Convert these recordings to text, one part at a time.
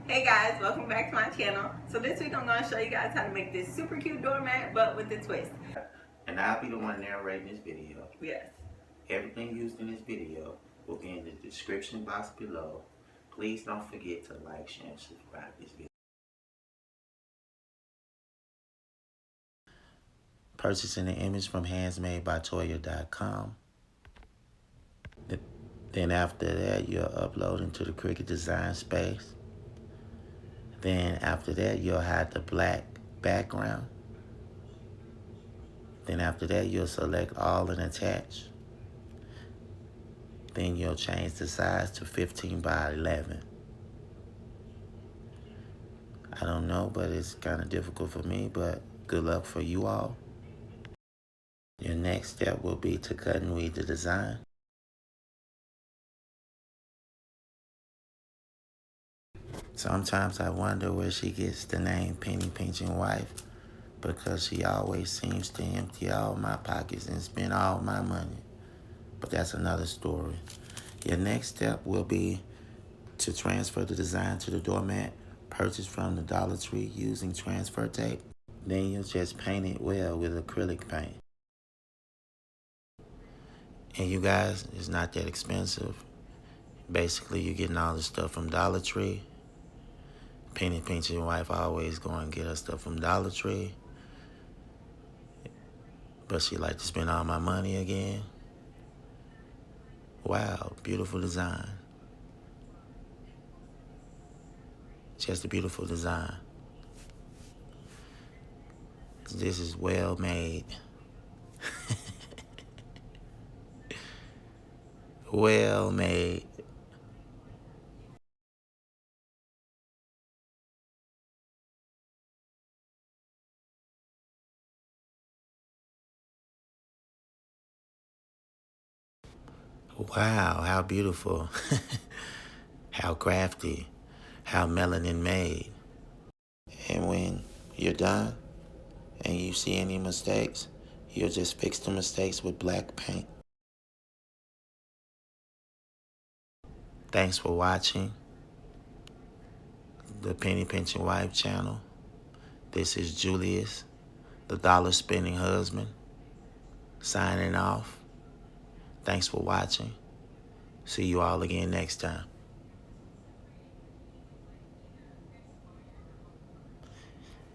Hey guys, welcome back to my channel. So this week I'm going to show you guys how to make this super cute doormat, but with a twist. And I'll be the one narrating this video. Yes. Everything used in this video will be in the description box below. Please don't forget to like, share, and subscribe this video. Purchasing the image from handsmadebytoya.com. Then after that, you'll upload into the Cricut design space. Then after that, you'll hide the black background. Then after that, you'll select all and attach. Then you'll change the size to 15 by 11. I don't know, but it's kind of difficult for me, but good luck for you all. Your next step will be to cut and weed the design. Sometimes I wonder where she gets the name Penny Pinching Wife, because she always seems to empty all my pockets and spend all my money. But that's another story. Your next step will be to transfer the design to the doormat purchased from the Dollar Tree using transfer tape. Then you'll just paint it well with acrylic paint. And you guys, it's not that expensive. Basically, you're getting all the stuff from Dollar Tree. Penny Pinching Wife always go and get her stuff from Dollar Tree. But she like to spend all my money again. Wow, beautiful design. Just a beautiful design. This is well made. Well made. Wow, how beautiful. How crafty. How melanin made. And when you're done and you see any mistakes, you'll just fix the mistakes with black paint. Thanks for watching the Penny Pinching Wife channel. This is Julius, the dollar spending husband, signing off. Thanks for watching. See you all again next time.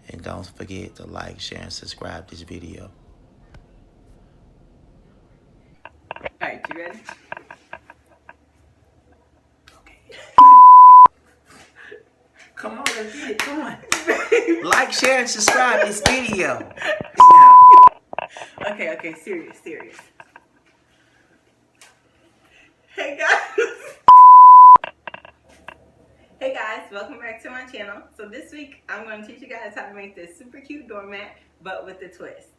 And don't forget to like, share, and subscribe this video. Alright, you ready? Okay. Come on, let's get it. Come on. Like, share, and subscribe this video. Okay, serious. Hey guys. Hey guys, welcome back to my channel. So this week, I'm going to teach you guys how to make this super cute doormat, but with a twist.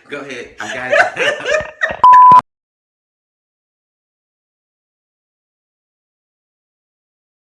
Go ahead. I got it.